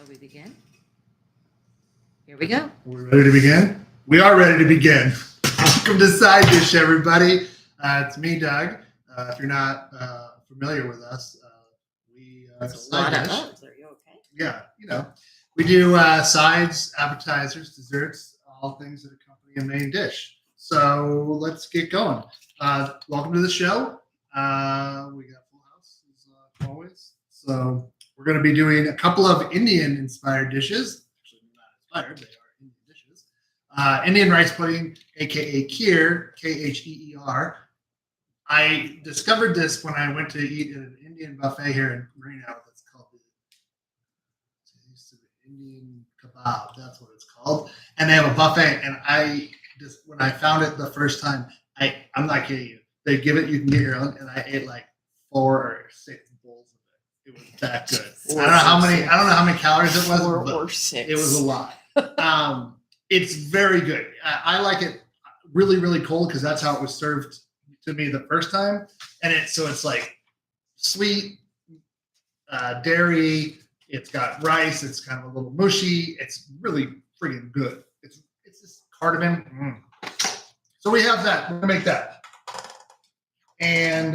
Shall we begin? Here we go. Are we ready to begin? We are ready to begin. Welcome to Side Dish, everybody. It's me, Doug. If you're not familiar with us, we That's a lot of us. Are you okay? Yeah, we do sides, appetizers, desserts, all things that accompany a main dish. So let's get going. Welcome to the show. We got full house as always. So we're going to be doing a couple of Indian-inspired dishes. Actually, not inspired; they are Indian dishes. Indian rice pudding, aka Kheer, Kheer. I discovered this when I went to eat at an Indian buffet here in Marino. That's called the Indian kebab. That's what it's called. And they have a buffet. And when I found it the first time, I'm not kidding you. They give it, you can get your own, and I ate like 4 or 6 bowls of it. It was that good. I don't know how many calories it was, 4 but or 6. it was a lot. It's very good. I like it really, really cold because that's how it was served to me the first time. And it's like sweet, dairy. It's got rice. It's kind of a little mushy. It's really freaking good. It's just cardamom. So we have that. We're gonna make that. And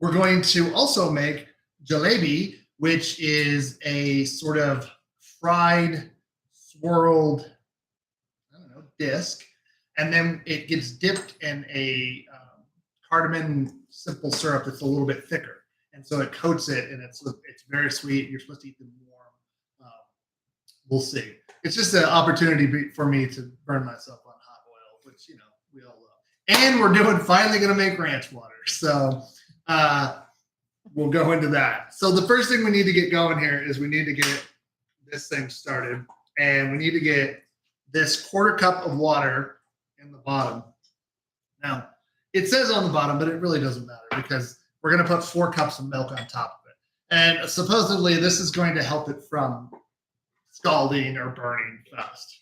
we're going to also make jalebi, which is a sort of fried, swirled, disc. And then it gets dipped in a cardamom simple syrup that's a little bit thicker. And so it coats it, and it's very sweet. You're supposed to eat them warm. We'll see. It's just an opportunity for me to burn myself on hot oil, which, we all love. And we're finally going to make ranch water. So we'll go into that. So the first thing we need to get going here is we need to get this thing started. And we need to get this 1/4 cup of water in the bottom. Now, it says on the bottom, but it really doesn't matter because we're going to put 4 cups of milk on top of it. And supposedly this is going to help it from scalding or burning fast.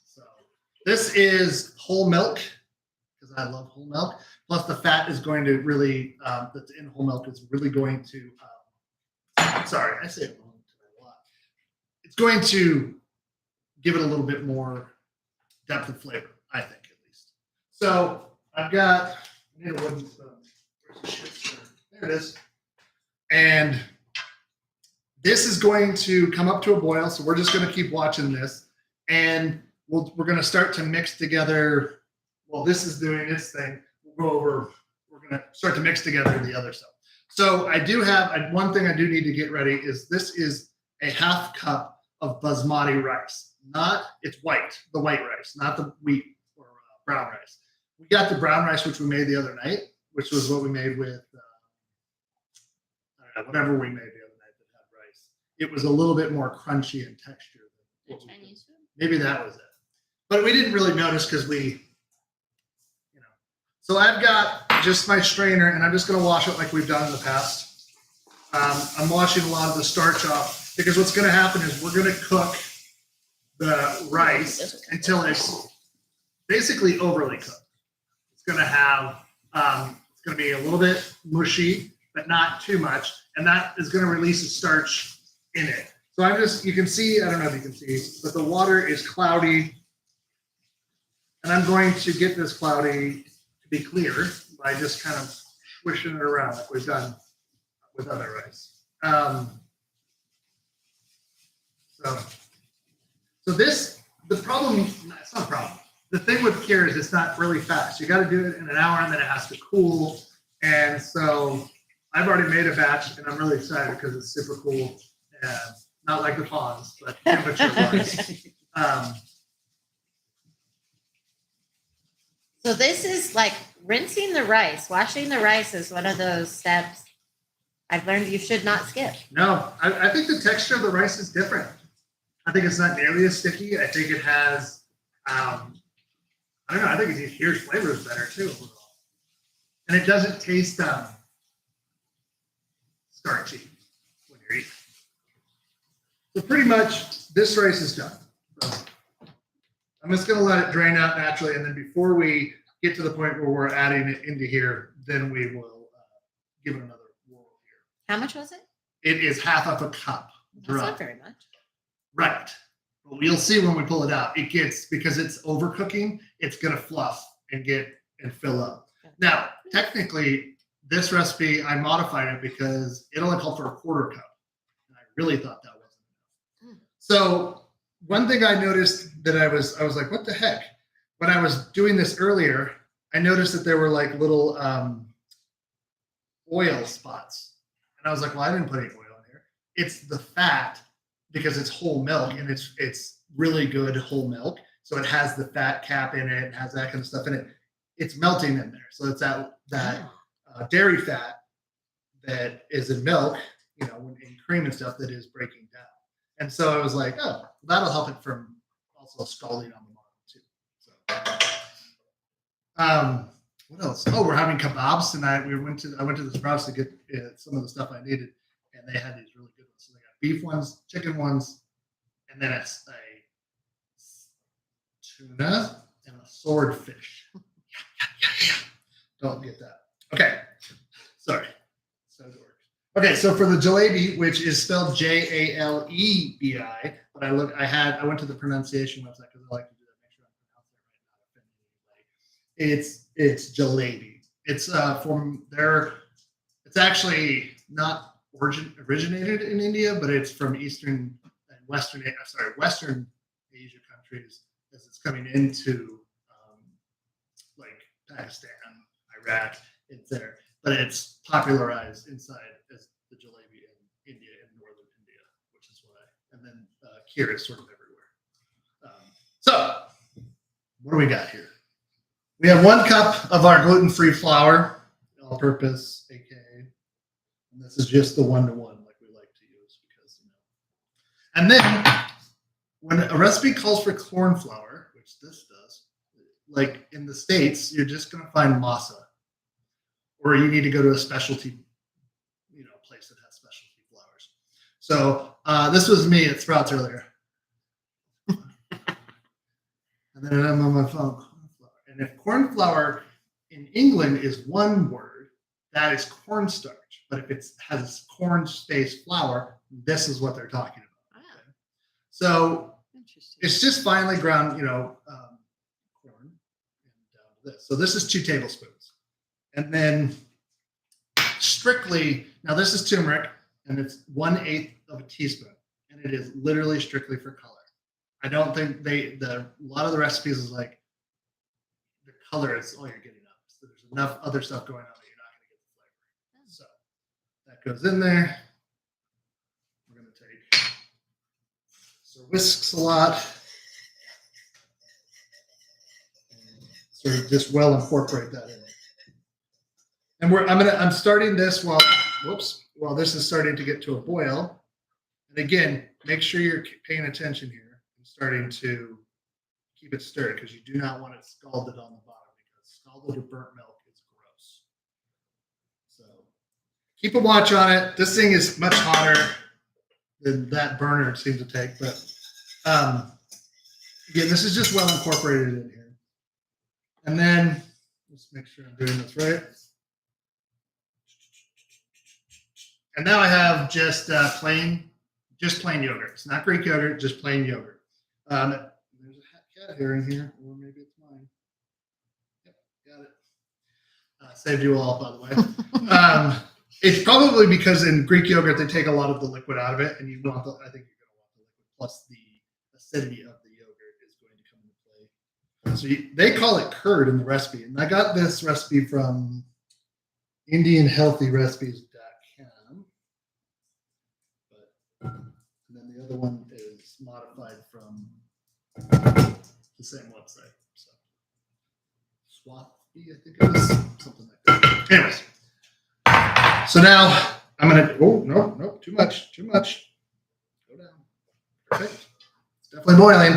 So this is whole milk because I love whole milk. Plus the fat is going to really, that's in whole milk is really going to, sorry, I say it wrong a lot. It's going to give it a little bit more depth of flavor, I think, at least. So I've got, I need a wooden spoon. Where's the shit spoon? There it is. And this is going to come up to a boil, so we're just going to keep watching this. And we're going to start to mix together. Well, this is doing its thing. We'll go over, we're going to start to mix together the other stuff. So I do have, one thing I do need to get ready is this is a 1/2 cup of basmati rice. It's white, the white rice, not the wheat or brown rice. We got the brown rice, which we made the other night, which was what we made with, whatever we made the other night that had rice. It was a little bit more crunchy in texture. The Chinese food? Maybe that was it. But we didn't really notice because So I've got just my strainer, and I'm just going to wash it like we've done in the past. I'm washing a lot of the starch off because what's going to happen is we're going to cook the rice until it's basically overly cooked. It's going to have, it's going to be a little bit mushy, but not too much. And that is going to release the starch in it. So you can see, I don't know if you can see, but the water is cloudy. And I'm going to get this cloudy to be clear by just kind of swishing it around like we've done with other rice. So the problem, it's not a problem. The thing with Kheer is it's not really fast. You got to do it in an hour and then it has to cool. And so I've already made a batch and I'm really excited because it's super cool. And not like the fawns, but temperature wise. So this is like rinsing the rice. Washing the rice is one of those steps I've learned you should not skip. No, I think the texture of the rice is different. I think it's not nearly as sticky. I think it has, I don't know, I think Kheer's flavor is better too. And it doesn't taste starchy when you're eating. So pretty much this rice is done. So I'm just going to let it drain out naturally. And then before we get to the point where we're adding it into here, then we will give it another whirl here. How much was it? It is 1/2 of a cup That's dry. not very much. Right. But you'll see when we pull it out, it gets, because it's overcooking, it's going to fluff and fill up. Now, technically, this recipe, I modified it because it only called for a quarter cup. And I really thought that wasn't enough. So one thing I noticed that I was like, what the heck? When I was doing this earlier, I noticed that there were like little oil spots. And I was like, well, I didn't put any oil in here. It's the fat, because it's whole milk and it's really good whole milk. So it has the fat cap in it, has that kind of stuff in it. It's melting in there. So it's that dairy fat that is in milk, in cream and stuff, that is breaking down. And so I was like, oh, that'll help it from also scalding on the bottom too. So, what else? Oh, we're having kebabs tonight. I went to the Sprouts to get some of the stuff I needed, and they had these really good ones. So they got beef ones, chicken ones, and then it's a tuna and a swordfish. Don't get that. Okay, sorry. Okay, so for the jalebi, which is spelled Jalebi, but I went to the pronunciation website because I like to do that, make sure I pronounce it right, not offend anybody. It's jalebi. It's from there. It's actually not originated in India, but it's from Western Asia countries as it's coming into like Pakistan, Iraq. It's there, but it's popularized inside as the jalebi in India, in northern India, which is why. And then Kheer is sort of everywhere. So what do we got here? We have 1 cup of our gluten-free flour, all-purpose, aka, and this is just the 1-to-1 like we like to use because. And then when a recipe calls for corn flour, which this does, like in the States, you're just going to find masa. Or you need to go to a specialty, place that has specialty flours. So this was me at Sprouts earlier. And then I'm on my phone, corn flour. And if corn flour in England is one word, that is cornstarch. But if it has corn space flour, this is what they're talking about. Wow. Okay? So it's just finely ground, corn, and down to this. So this is 2 tablespoons. And then strictly, now this is turmeric, and it's 1/8 of a teaspoon, and it is literally strictly for color. I don't think a lot of the recipes is like the color is all you're getting up. So there's enough other stuff going on that you're not going to get the flavor. So that goes in there. We're going to take, so whisks a lot. And sort of just well incorporate that in. And I'm starting this while this is starting to get to a boil. And again, make sure you're paying attention here and starting to keep it stirred, because you do not want it scalded on the bottom, because scalded or burnt milk is gross. So keep a watch on it. This thing is much hotter than that burner seemed to take, but again, this is just well incorporated in here. And then let's make sure I'm doing this right. And now I have just plain yogurt. It's not Greek yogurt, just plain yogurt. There's a cat hair in here, or maybe it's mine. Yep, got it. Saved you all, by the way. It's probably because in Greek yogurt they take a lot of the liquid out of it, and I think you're going to want the liquid, plus the acidity of the yogurt is going to come into play. So they call it curd in the recipe, and I got this recipe from IndianHealthyRecipes.com. And then the other one is modified from the same website. So Swathi, I think it was, something like that. Anyways, so now I'm gonna. Oh no, too much. Go down. Perfect. It's definitely boiling.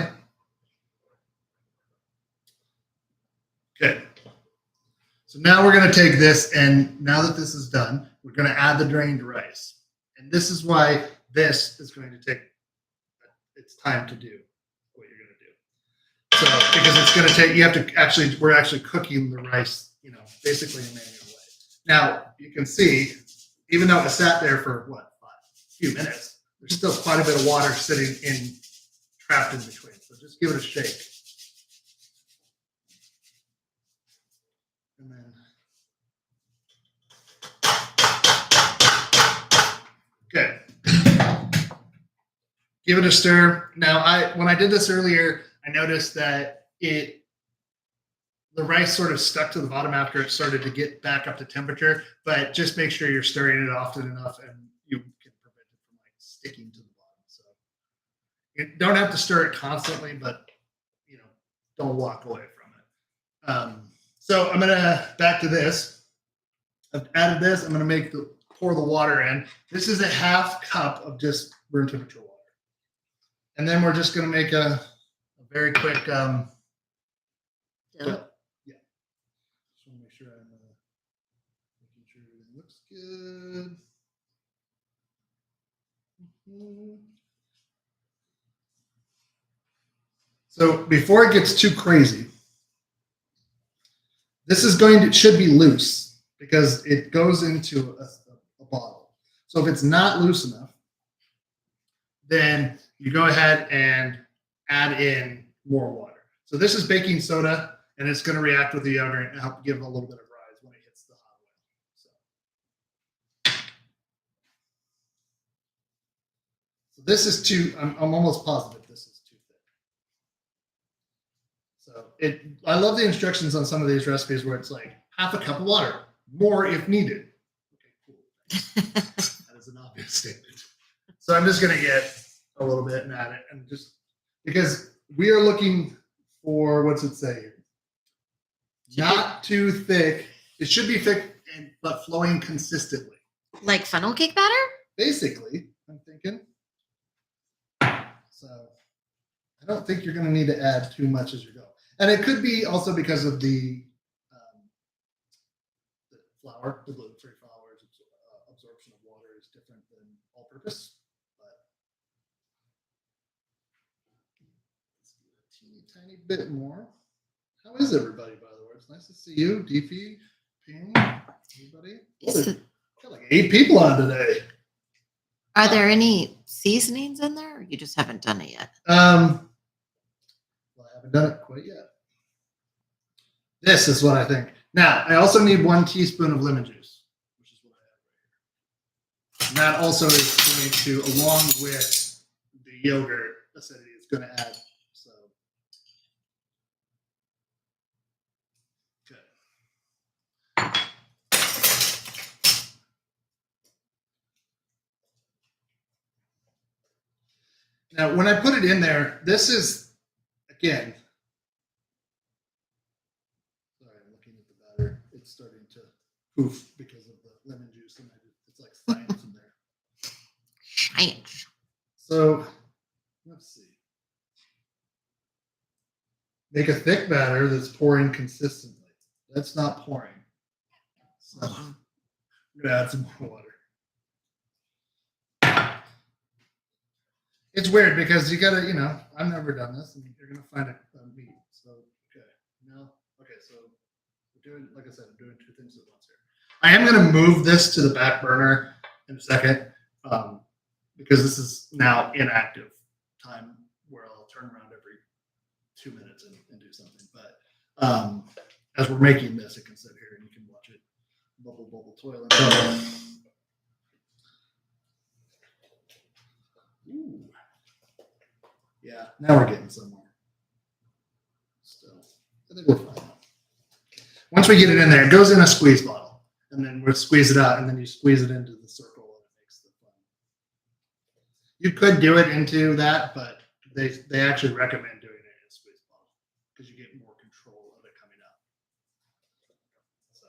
Okay. So now we're gonna take this, and now that this is done, we're gonna add the drained rice. And this is why this is going to take its time to do what you're going to do. So, because it's going to take, we're actually cooking the rice, basically in a manual way. Now, you can see, even though it sat there for a few minutes, there's still quite a bit of water trapped in between. So just give it a shake. And then, okay. Give it a stir. Now, when I did this earlier, I noticed that the rice sort of stuck to the bottom after it started to get back up to temperature, but just make sure you're stirring it often enough and you can prevent it from like sticking to the bottom. So you don't have to stir it constantly, but don't walk away from it. So I'm gonna back to this. I've added this. I'm gonna pour the water in. This is a half cup of just room temperature water. And then we're just gonna make a very quick yeah. Just want to make sure I'm making sure everything looks good. So before it gets too crazy, this should be loose because it goes into a bottle. So if it's not loose enough, then you go ahead and add in more water. So this is baking soda, and it's going to react with the yogurt and help give it a little bit of rise when it hits the hot oil. So this is I'm almost positive this is too thick. So I love the instructions on some of these recipes where it's like half a cup of water, more if needed. Okay, cool. That is an obvious statement. So I'm just going to get a little bit and add it, and just because we are looking for, what's it say here? Not too thick. It should be thick, but flowing consistently. Like funnel cake batter? Basically, I'm thinking. So I don't think you're going to need to add too much as you go. And it could be also because of the flour, the gluten-free flour's absorption of water is different than all-purpose. But let's do a teeny tiny bit more. How is everybody, by the way? It's nice to see you, DP, Ping, everybody. Got like 8 people on today. Are there any seasonings in there, or you just haven't done it yet? Well, I haven't done it quite yet. This is what I think. Now, I also need 1 teaspoon of lemon juice, which is what I have right here. And that also is going to, along with the yogurt acidity, it's going to add. So, okay. Now, when I put it in there, this is, again, sorry, I'm looking at the batter. It's starting to poof because of the lemon juice, and it's like science in there. Science. So, let's see. Make a thick batter that's pouring consistently. That's not pouring. So, I'm going to add some more water. It's weird because you gotta, I've never done this, and you're gonna find a meat. So so we're doing, like I said, I'm doing 2 things at once here. I am gonna move this to the back burner in a second, because this is now inactive time where I'll turn around every 2 minutes and do something. But as we're making this, it can sit here and you can watch it bubble, toil and bubble. Ooh. Yeah, now we're getting somewhere. Still, I think we're fine. Once we get it in there, it goes in a squeeze bottle, and then we'll squeeze it out, and then you squeeze it into the circle, and it makes the fun. You could do it into that, but they actually recommend doing it in a squeeze bottle because you get more control of it coming out. So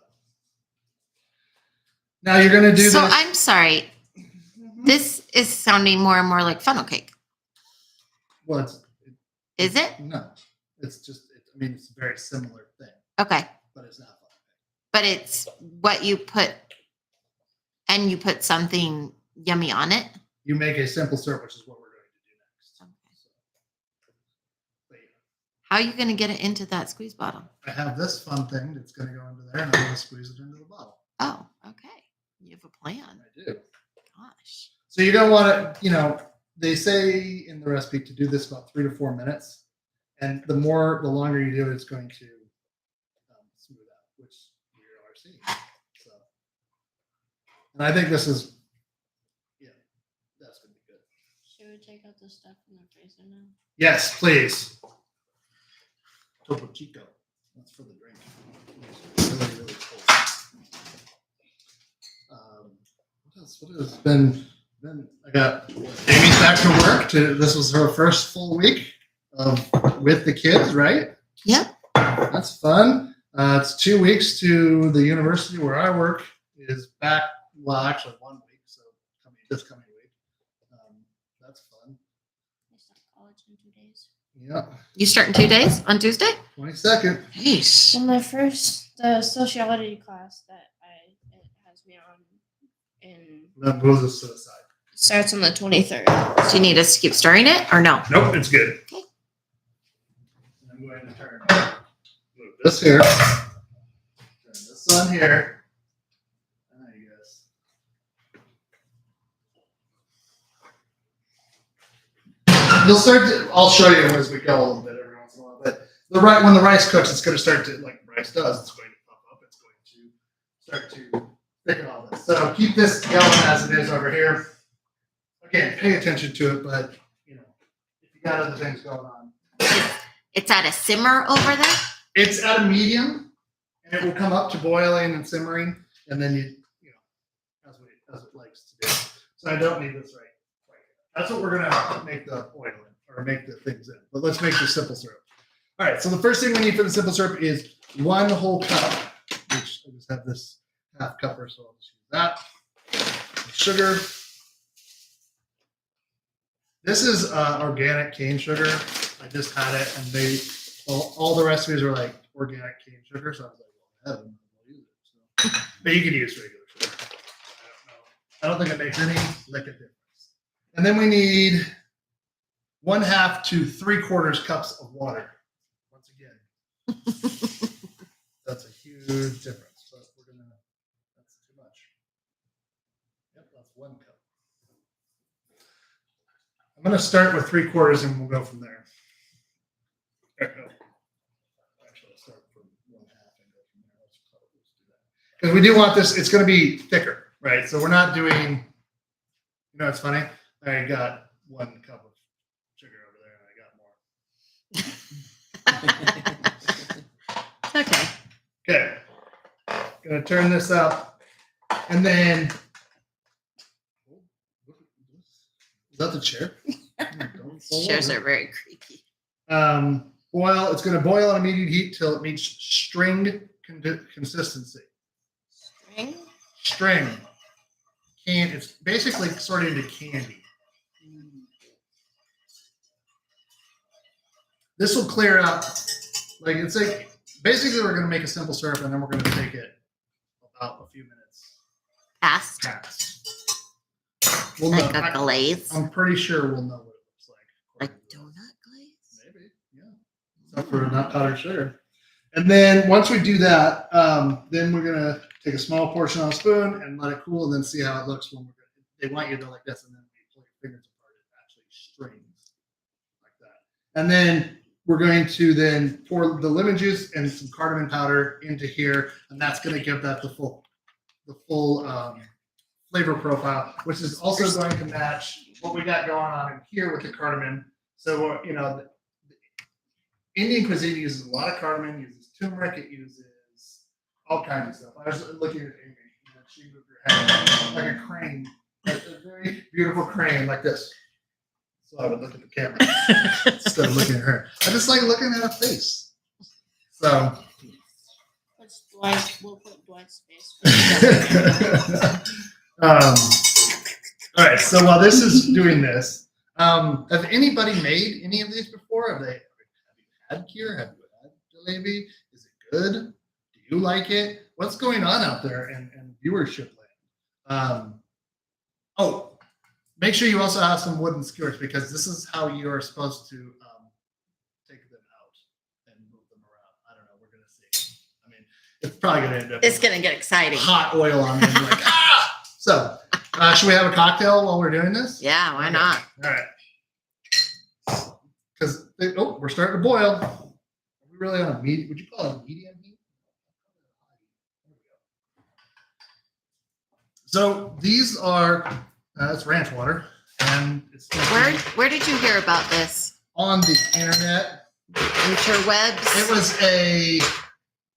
now you're going to do this. So I'm sorry. This is sounding more and more like funnel cake. Well, is it? No, it's just. It's a very similar thing. Okay. But it's not funnel cake. But it's what you put, and you put something yummy on it. You make a simple syrup, which is what we're going to do next. Okay. So, how are you going to get it into that squeeze bottle? I have this fun thing that's going to go into there, and I'm going to squeeze it into the bottle. Oh, okay. You have a plan. I do. Gosh. So you're gonna want to, they say in the recipe to do this about 3 to 4 minutes, and the longer you do it, it's going to smooth out, which we are seeing. So, and I think this is, that's gonna be good. Should we take out the stuff in the freezer now? Yes, please. Topo Chico. That's for the drink. It's really, really cold. What else? What has been? I got Amy's back to work. This was her first full week with the kids, right? Yep. That's fun. It's 2 weeks to the university where I work is back. Well, actually 1 week. So this coming week. That's fun. I start college in 2 days. Yeah. You start in 2 days on Tuesday? 22nd. Nice. Well, my first sociology class that it has me on That moves us to the side. starts on the 23rd. Do you need us to keep stirring it or no? Nope, it's good. Okay. I'm going to move this here. Turn this on here. I guess. I'll show you as we go a little bit every once in a while. But when the rice cooks, it's going to start to, like rice does, it's going to puff up. It's going to start to thicken all this. So keep this going as it is over here. Again, pay attention to it, but if you got other things going on. It's at a simmer over there? It's at a medium, and it will come up to boiling and simmering, and then as it likes to do. So I don't need this right here. That's what we're gonna make the oil in, or make the things in. But let's make the simple syrup. All right. So the first thing we need for the simple syrup is 1 whole cup, which I just have this half cupper, so I'll just use that. Sugar. This is organic cane sugar. I just had it, and all the recipes are like organic cane sugar. So I was like, well, I'll use it. So. But you can use regular sugar. I don't think it makes any lick of difference. And then we need 1/2 to 3/4 cups of water. Once again, that's a huge difference. But that's too much. Yep, that's 1 cup. I'm going to start with 3/4 and we'll go from there. Actually, let's start from 1/2 and go from there. Let's do that. Because we do want this, it's going to be thicker, right? So we're not doing, it's funny. I got 1 cup of sugar over there and I got more. Okay. Okay. Going to turn this up. And then, is that the chair? Chairs are very creaky. It's going to boil on immediate heat till it meets string consistency. String. It's basically sort of into candy. This will clear up. It's like basically we're going to make a simple syrup and then we're going to take it about a few minutes Past. We'll Like know. a glaze. I'm pretty sure we'll know what it looks like. Like donut glaze? Maybe, yeah. Except for not powdered sugar. And then once we do that, then we're gonna take a small portion on a spoon and let it cool, and then see how it looks when they want you to like this, and then you pull your fingers apart, it actually strings like that. And then we're going to then pour the lemon juice and some cardamom powder into here, and that's gonna give that the full flavor profile, which is also going to match what we got going on in here with the cardamom. So, Indian cuisine uses a lot of cardamom, uses turmeric, it uses all kinds of stuff. I was looking at Amy, she moved her head like a crane, like a very beautiful crane like this. So I would look at the camera instead of looking at her. I just like looking at her face. So. We'll put Dwight's face. All right. So while this is doing this, have anybody made any of these before? Have you had Kheer? Have you had Jalebi? Is it good? Do you like it? What's going on out there in viewership land? Make sure you also have some wooden skewers because this is how you are supposed to take them out and move them around. I don't know. We're gonna see. I mean, it's probably gonna end up. It's gonna get exciting. Hot oil on them, like ah. So Should we have a cocktail while we're doing this? Yeah, why not? All right. Because we're starting to boil. Are we really on a medium? Would you call it a medium heat? So these are it's ranch water, and it's Where did you hear about this? on the internet. Interwebs? It was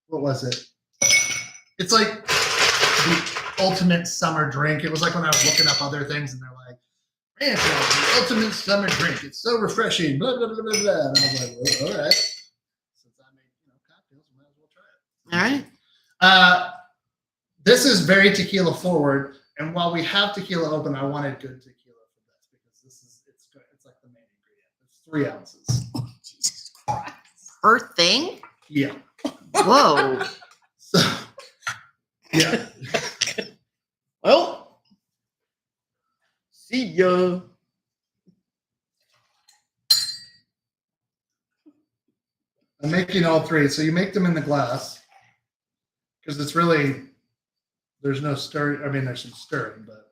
what was it? It's like the ultimate summer drink. It was like when I was looking up other things, and they're like, ranch water, the ultimate summer drink. It's so refreshing. Blah blah blah blah blah. And I was like, well, all right. Since I make cocktails, we might as well try it. All right. This is very tequila forward, and while we have tequila open, I wanted good tequila for this because it's good. It's like the main ingredient. It's 3 ounces. Jesus Christ. Her thing? Yeah. Whoa. So, yeah. Well, see ya. I'm making all 3. So you make them in the glass because it's really there's no stir. I mean, there's some stirring, but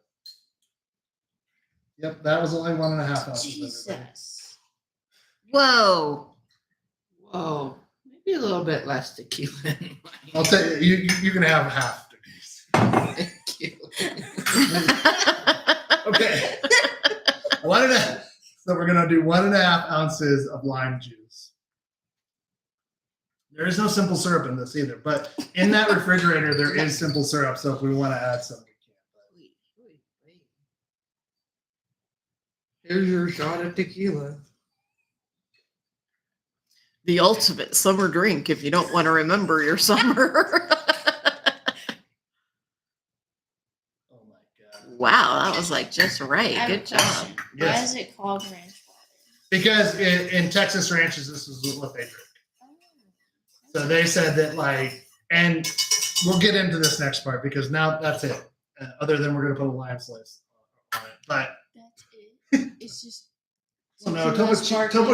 yep, that was only 1.5 ounces. Jesus. Whoa. Whoa. Maybe a little bit less tequila. I'll tell you, you can have half degrees. Thank you. Okay. 1.5. So we're gonna do 1.5 ounces of lime juice. There is no simple syrup in this either, but in that refrigerator there is simple syrup. So if we want to add some, we can. Here's your shot of tequila. The ultimate summer drink if you don't want to remember your summer. Oh my god! Wow, that was like just right. I have a Good job. question. Why Yes. is it called ranch water? Because in Texas ranches, this is what they drink. So they said that and we'll get into this next part because now that's it. Other than we're gonna put a lime slice on it, but That's it. It's just. so no, Topo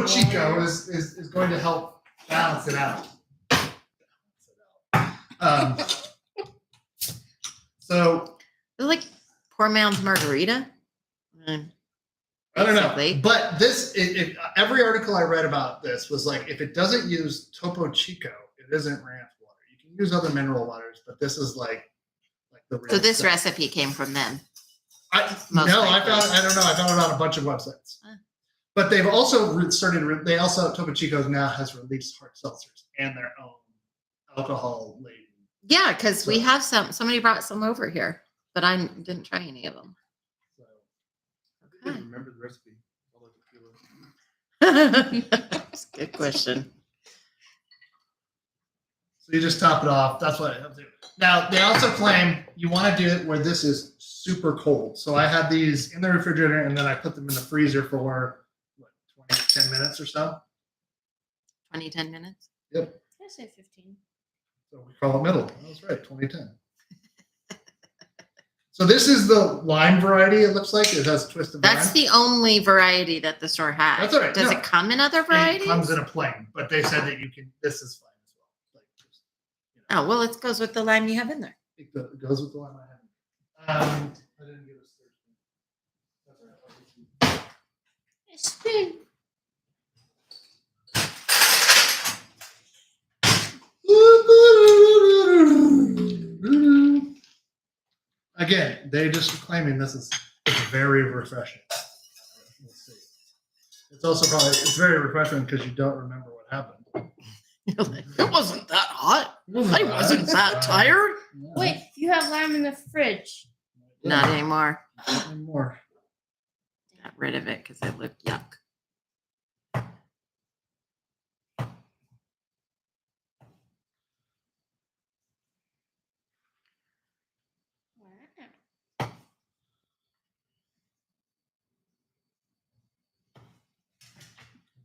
Chico is going to help balance it out. So It's like poor man's margarita. Mm. I don't know, Basically. but every article I read about this was like, if it doesn't use Topo Chico, it isn't ranch water. You can use other mineral waters, but this is like the real So this stuff. recipe came from them. I Most no, likely. I don't know. I found it on a bunch of websites. Huh. But they've also they also Topo Chico now has released hard seltzers and their own alcohol laden. Yeah, because we So- have somebody brought some over here, but I didn't try any of them. So I Okay. remember the recipe. All the tequila. That's a good question. So you just top it off. That's what I have to do. Now they also claim you want to do it where this is super cold. So I had these in the refrigerator and then I put them in the freezer for 10 minutes or so. 10 minutes. Yep. I say 15. So we call it middle. That was right, 2010. So this is the lime variety. It looks like it has a twist of That's lime. the only variety that the store has. That's all right, Does no. it come in other And varieties? it comes in a plain, but they said that you can. This is fine as well. Like, just, Oh, well, it goes with the lime you have in there. it goes with the lime I have. I didn't get a stir. Spin. Again, they just claiming this is very refreshing. Let's see. It's also probably it's very refreshing because you don't remember what happened. It wasn't that hot. I Wasn't wasn't bad. that tired. Yeah. Wait, you have lime in the fridge. Not anymore. Not anymore. Got rid of it because it looked yuck.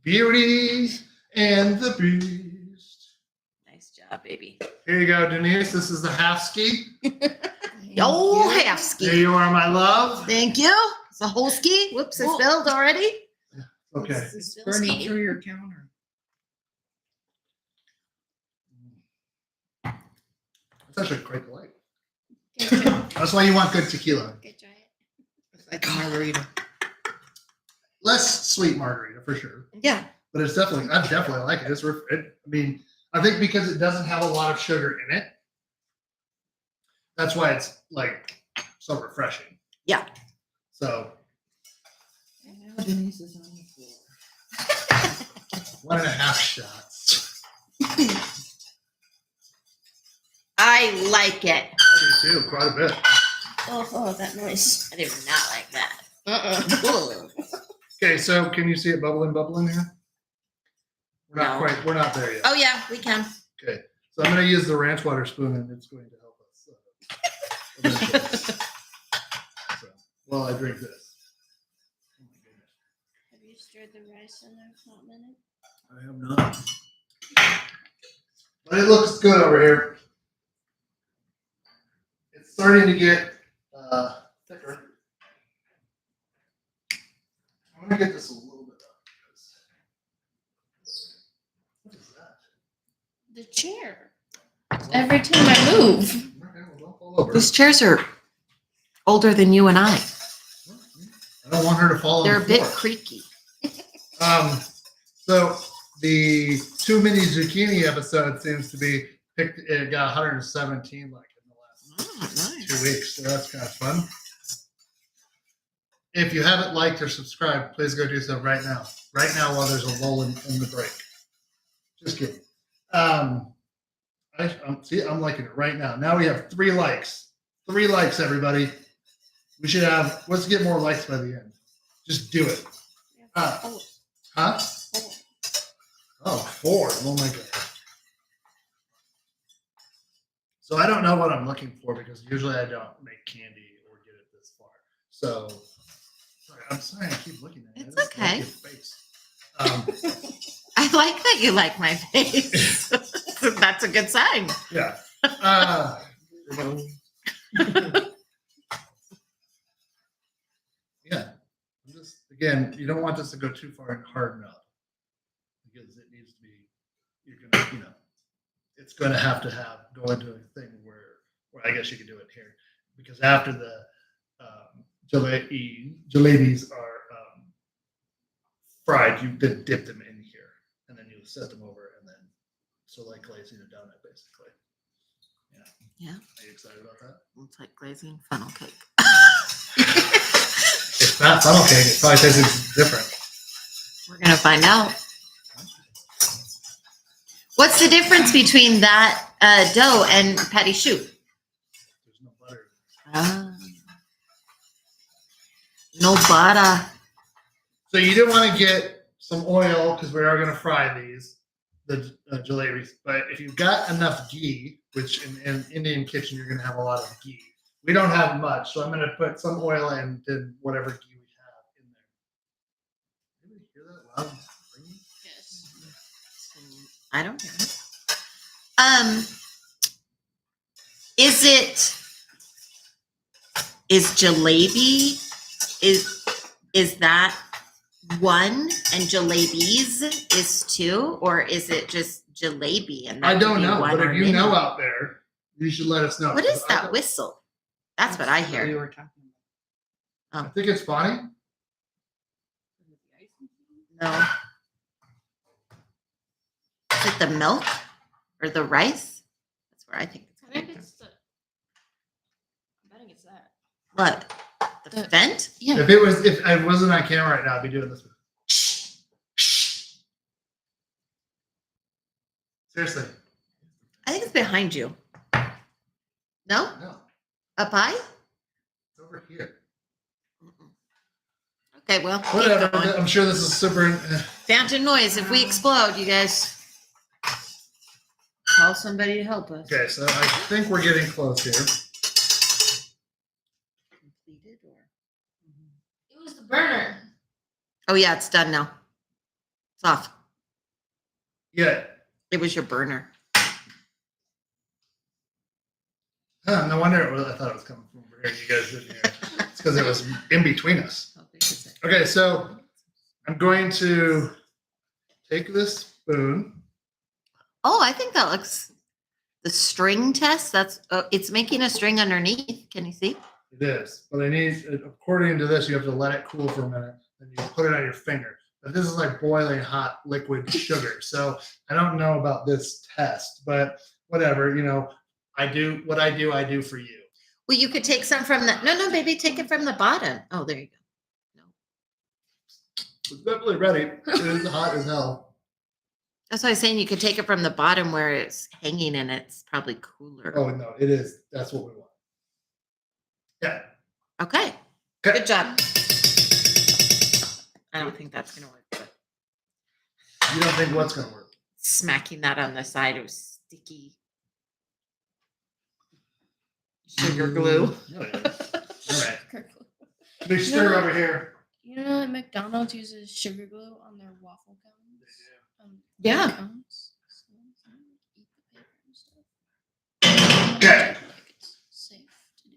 Beauty and the Beast. Nice job, baby. Here you go, Denise. This is the half ski. Yo, half There ski. you are, my love. Thank you. It's a whole ski. Whoops, it's filled already. Okay. It's Burning through your counter. That's actually quite light. Okay, try That's why you want good tequila. okay, try it. Like a margarita. Less sweet margarita for sure, Yeah. but it's definitely I definitely like it. I mean, I think because it doesn't have a lot of sugar in it, that's why it's like so refreshing. Yeah. So And now Denise is on the floor. 1.5 shots. I like it. I do too, quite a bit. Oh, that noise. I do not like that. Uh-uh. Okay, so can you see it bubbling here? No. We're not there yet. Oh yeah, we can. Okay, so I'm going to use the ranch water spoon, and it's going to help us. Eventually. So, while I drink this. Oh my goodness. Have you stirred the rice in a hot minute? I have not. But it looks good over here. It's starting to get thicker. I'm going to get this a little bit up. Because what is that? The chair. Every time I move. Okay, well, don't fall over. These chairs are older than you and I. I don't want her to fall on They're the a bit floor. creaky. So the 2 mini zucchini episode seems to be picked. It got 117 like in the last Oh, 2 weeks, so that's kind of fun. If you haven't liked or subscribed, please go do so right now. Right now, while there's a lull in the break. Just kidding. I'm liking it right now. Now we have 3 likes. 3 likes, everybody. We should have. Let's get more likes by the end. Just do it. Oh, Huh? oh. Oh, 4. Oh my god. So I don't know what I'm looking for because usually I don't make candy or get it this far. So I'm sorry I keep looking at it. It's I just like okay. your face. I like that you like my face. That's a good sign. Yeah. Yeah. Again, you don't want this to go too far and harden up because it needs to be. You're gonna, it's going to have go into a thing where I guess you could do it here because after the jalebis are fried, you then dip them in here and then you set them over and then so like glazing a donut basically. Yeah. Yeah. Are you excited about that? It's like glazing funnel cake. It's not funnel cake. It probably tastes different. We're gonna find out. What's the difference between that dough and patty choux? There's no butter. No butter. So you do want to get some oil because we are going to fry the jalebis. But if you've got enough ghee, which in Indian kitchen you're going to have a lot of ghee. We don't have much, so I'm going to put some oil and then whatever ghee we have in there. Did you hear that loud ringing? Yes. I don't hear it. Is jalebi is that 1 and jalebis is 2, or is it just jalebi and that I could don't be know, 1 but or if you many? know out there, you should let us know. What is I that don't- whistle? That's what I You hear. were talking I think it's Bonnie. No. Is it the milk or the rice? That's where I think it's I coming think from. it's the. I'm betting it's that. What? The vent? Yeah. If I wasn't on camera right now, I'd be doing this. Seriously. I think it's behind you. No? No, Up high? it's over here. Okay, well, keep Whatever. going. I'm sure this is super. Phantom noise. If we explode, you guys call somebody to help us. Okay, so I think we're getting close here. Completed or? It was the burner. Oh yeah, it's done now. It's off. Yeah. It was your burner. Huh, no wonder I thought it was coming from over here. You guys didn't hear it. It's because it was in between us. How big is it? Okay, so I'm going to take this spoon. Oh, I think that looks. The string test. That's. It's making a string underneath. Can you see? It is, but I need, according to this, you have to let it cool for a minute, and you put it on your finger. But this is like boiling hot liquid sugar, so I don't know about this test, but whatever, I do what I do for you. Well, you could take some from the, no, baby, take it from the bottom. Oh, there you go. No. It's definitely ready. It is hot as hell. That's why I was saying you could take it from the bottom where it's hanging and it's probably cooler. Oh no, it is. That's what we want. Yeah. Okay. Okay. Good job. I don't think that's going to work, but You don't think what's gonna work? smacking that on the side of sticky sugar glue. Oh, yeah. All right. Big stir over here. You know that McDonald's uses sugar glue on their waffle cones? Yeah. Cones? So, eat the paper and stuff. Okay. Like it's safe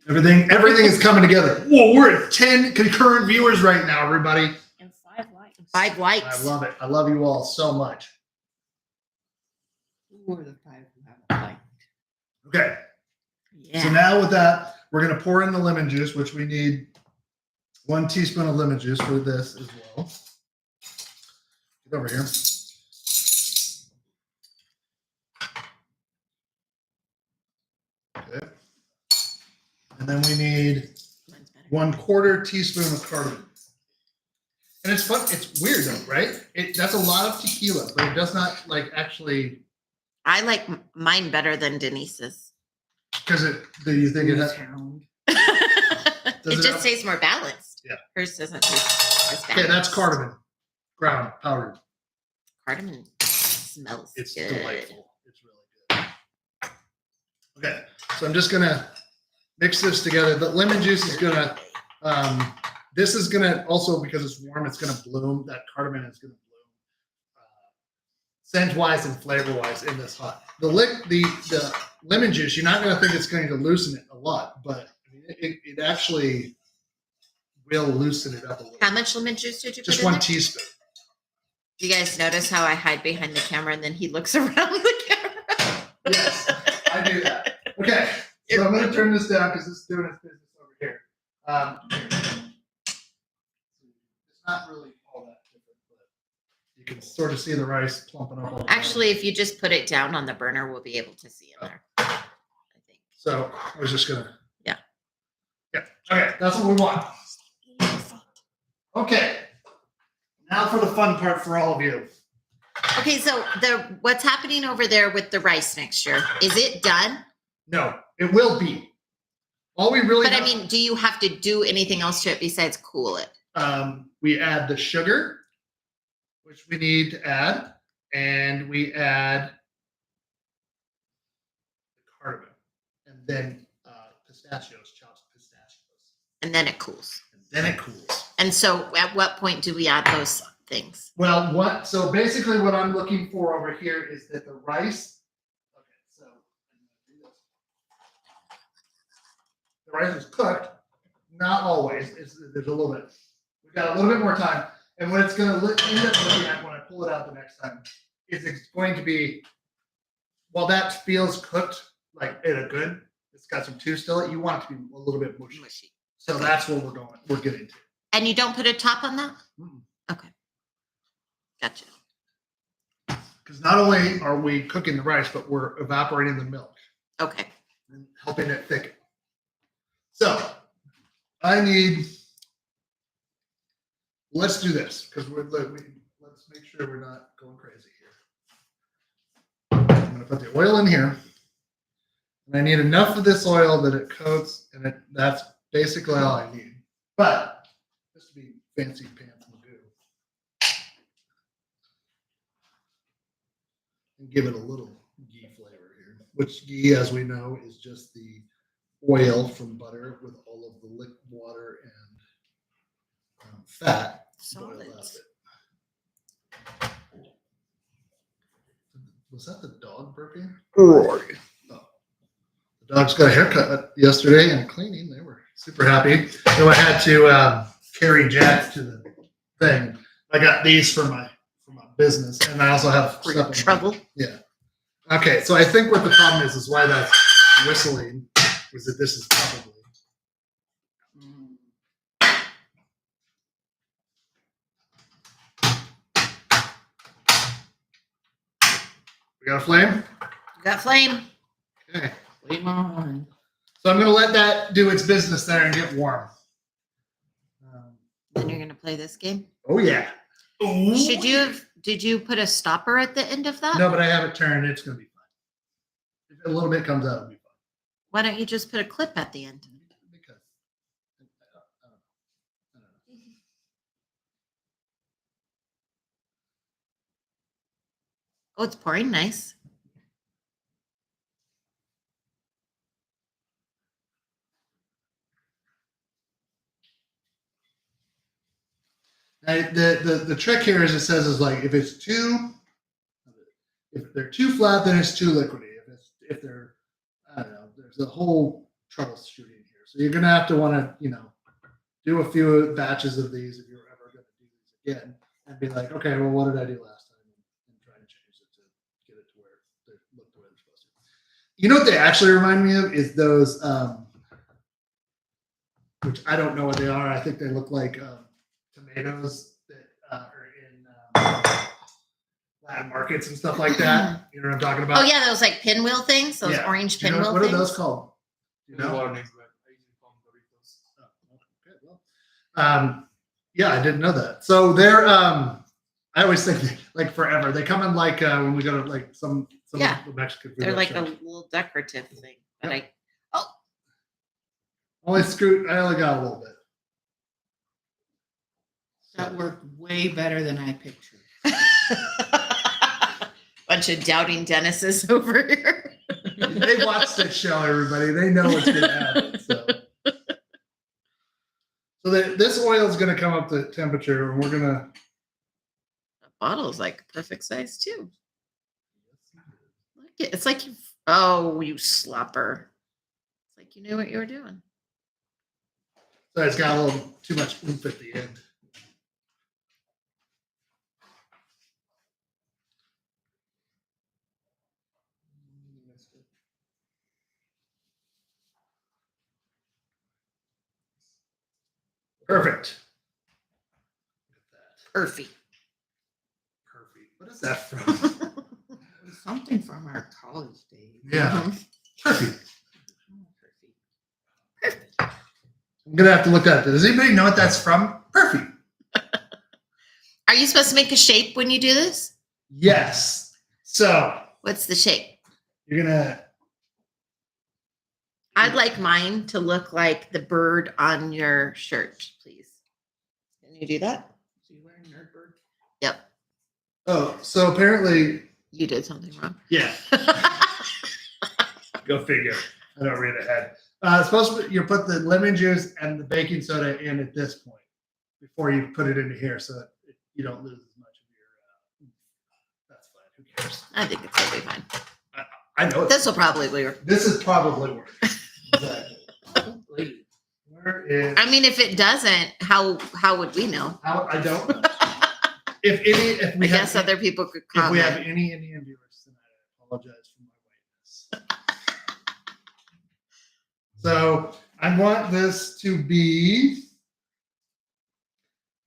to do. Everything is coming together. Whoa, we're at 10 concurrent viewers right now, everybody. And 5 likes. 5 likes. I love it. I love you all so much. Who are the 5 who haven't liked? Okay. Yeah. So now with that, we're going to pour in the lemon juice, which we need 1 teaspoon of lemon juice for this as well. Get over here. Okay. And then we need Mine's better. 1/4 teaspoon of cardamom. And it's fun. It's weird though, right? That's a lot of tequila, but it does not like actually I like mine better than Denise's. because do you think it has? Hound. It Does it just have- tastes more balanced. Yeah. Hers doesn't taste as balanced. Okay, that's cardamom, ground powdered. Cardamom smells It's good. delightful. It's really good. Okay, so I'm just gonna mix this together. The lemon juice is gonna, this is gonna also, because it's warm, it's gonna bloom. That cardamom is gonna bloom, scent-wise and flavor-wise in this hot. The lemon juice, you're not gonna think it's going to loosen it a lot, but I mean, it actually will loosen it up a little. How much lemon juice did you Just put in 1 there? teaspoon. Do you guys notice how I hide behind the camera and then he looks around the camera? Yes, I do that. Okay, so I'm going to turn this down because it's doing its business over here. It's not really all that different, but you can sort of see the rice plumping up. On the Actually, if you just put it down on the burner, we'll be able to see in there. I think. so I was just gonna. Yeah. Yeah. Okay, that's what we want. Okay. Now for the fun part for all of you. Okay, so what's happening over there with the rice mixture? Is it done? No, it will be. All we really. But I have- mean, do you have to do anything else to it besides cool it? we add the sugar, which we need to add, and we add the cardamom, and then pistachios, chopped pistachios, And then it cools. and then it cools. And so at what point do we add those things? Well, so basically what I'm looking for over here is that the rice, okay, so the rice is cooked, not always, there's a little bit. We've got a little bit more time, and what it's gonna end up looking at when I pull it out the next time is it's going to be, while that feels cooked, like it's got some juice still, you want it to be a little bit mushy. Mushy. So Okay. that's what we're getting to. And you don't put a top on that? Mm-mm. Okay. Gotcha. Because not only are we cooking the rice, but we're evaporating the milk Okay. and helping it thicken. So let's do this because let's make sure we're not going crazy here. I'm going to put the oil in here. And I need enough of this oil that it coats, and that's basically all I need. But just to be fancy pants magoo. And give it a little ghee flavor here, which ghee, as we know, is just the oil from butter with all of the liquid water and fat boiled out of Solids. it. Was that the dog burping? Oh. The dog's got a haircut yesterday and cleaning. They were super happy. So I had to carry Jack to the thing. I got these for my business, and I also have For your stuff in my- trouble. Yeah. Okay, so I think what the problem is why that's whistling is that this is probably We got a flame? You got flame. Okay. Flame on. So I'm going to let that do its business there and get warm. Then you're gonna play this game. Oh, yeah. Ooh. Did you put a stopper at the end of that? No, but I have it turned. It's going to be fine. If a little bit comes out, it'll be fine. Why don't you just put a clip at the end? Because I don't know. Oh, it's pouring nice. The trick here, as it says, is like if they're too flat, then it's too liquidy. If they're, I don't know, there's a whole troubleshooting here. So you're gonna have to want to, do a few batches of these if you're ever going to do these again, and be like, okay, well, what did I do last time, and try to change it to get it to where they look the way they're supposed to. You know what they actually remind me of is those, which I don't know what they are. I think they look like tomatoes that are in Latin markets and stuff like that. You know what I'm talking about? Oh yeah, those like pinwheel things, those Yeah. orange Do you know- pinwheel what things. are those called? You There's a know? lot of names, but I usually call them burritos. Oh, okay, well, yeah, I didn't know that. So they're, I always think like forever. They come in like when we go to like some Yeah. of the Mexican food. They're like a restaurants. little decorative thing. But Yep. I I only got a little bit. That worked way better than I pictured. bunch of doubting Dennises over here. They watched this show, everybody. They know what's going to happen. So this oil is going to come up to temperature, and we're going to. The bottle's like perfect size too. Look, it's like you. Oh, you slopper! It's like you knew what you were doing. So it's got a little too much oomph at the end. Perfect. Perfect. Perfect. What is that from? It was something from our college days. Yeah. Perfect. I'm gonna have to look that up. Does anybody know what that's from? Perfect. Are you supposed to make a shape when you do this? Yes. So What's the shape? you're gonna. I'd like mine to look like the bird on your shirt, please. Can you do that? So you wearing Nerdberg? Yep. Oh, so apparently, You did something wrong. yeah. Go figure. I don't read ahead. Supposed to you put the lemon juice and the baking soda in at this point before you put it into here, so that you don't lose as much of your. That's fine. Who cares? I think it's gonna be fine. I know This will probably work. this is probably work. Exactly. Probably. Where is? I mean, if it doesn't, how would we know? I don't know. If we I guess have, other people could if we have comment. any Indian viewers tonight, I apologize for my whiteness. So I want this to be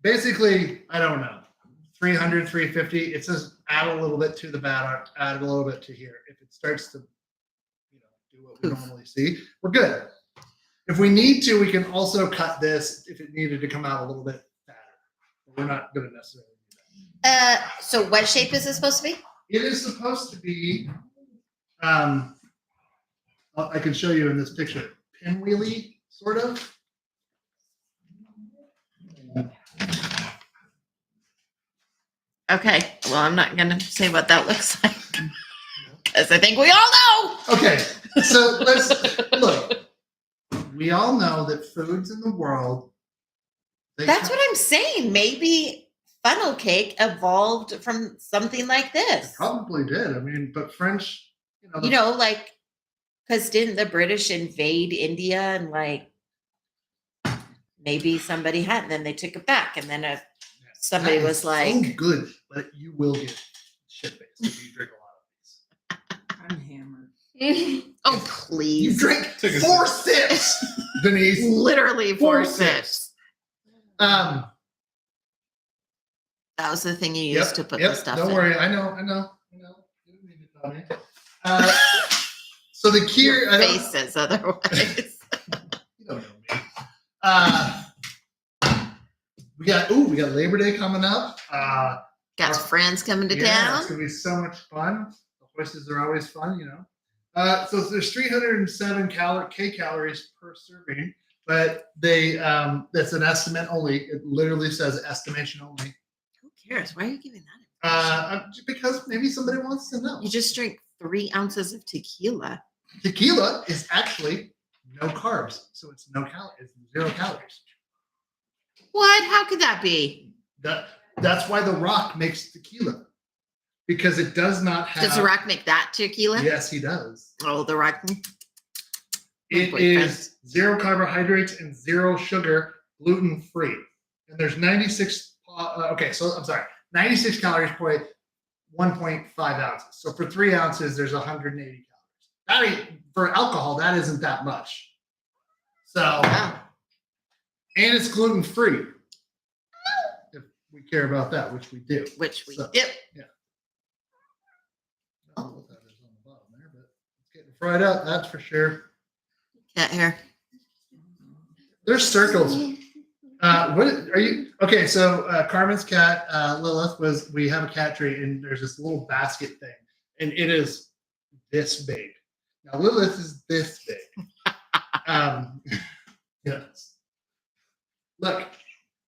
basically, I don't know, 300, 350. It says add a little bit to the batter, add a little bit to here. If it starts to, do what we normally see, we're good. If we need to, we can also cut this if it needed to come out a little bit fatter. We're not going to necessarily do that. So what shape is this supposed to be? It is supposed to be, I can show you in this picture, pinwheely, sort of. Okay. Well, I'm not gonna say what that looks like because I think we all know. Okay, so let's look. We all know that foods in the world. That's what I'm saying. Maybe funnel cake evolved from something like this. Probably did. I mean, but French, Like, because didn't the British invade India and like maybe somebody had, and then they took it back, and then somebody that was is like, so good, but you will get shit faced if you drink a lot of these. I'm hammered. "Oh, You please!" drink Took a 4 sips, Denise. Literally 4 4 sips. Um. That was the thing you used to put the stuff Don't in. worry. I know. You don't need to funny. So the Kheer, Your I face says otherwise. you don't know me. We got Labor Day coming up. Got friends coming to Yeah, town. it's gonna be so much fun. The horses are always fun, you know. So there's 307 calories per serving, but that's an estimate only. It literally says estimation only. Who cares? Why are you giving that? Because maybe somebody wants to know. You just drink 3 ounces of tequila. Tequila is actually no carbs, so it's it's 0 calories. What? How could that be? That's why The Rock makes tequila, because it does not have. Does The Rock make that tequila? Yes, he does. Oh, The Rock. It is 0 carbohydrates and 0 sugar, gluten free, and there's 96. Okay, so I'm sorry, 96 calories per 1.5 ounces. So for 3 ounces, there's 180 calories. For alcohol, that isn't that much. So, Wow. and it's gluten free. If we care about that, which we do. Which we So, dip. Yeah. I don't know what that is on the bottom there, but it's getting fried up, that's for sure. Cat hair. There's circles. What are you? Okay, so Carmen's cat, Lilith, we have a cat tree, and there's this little basket thing, and it is this big. Now Lilith is this big. Yes. Look,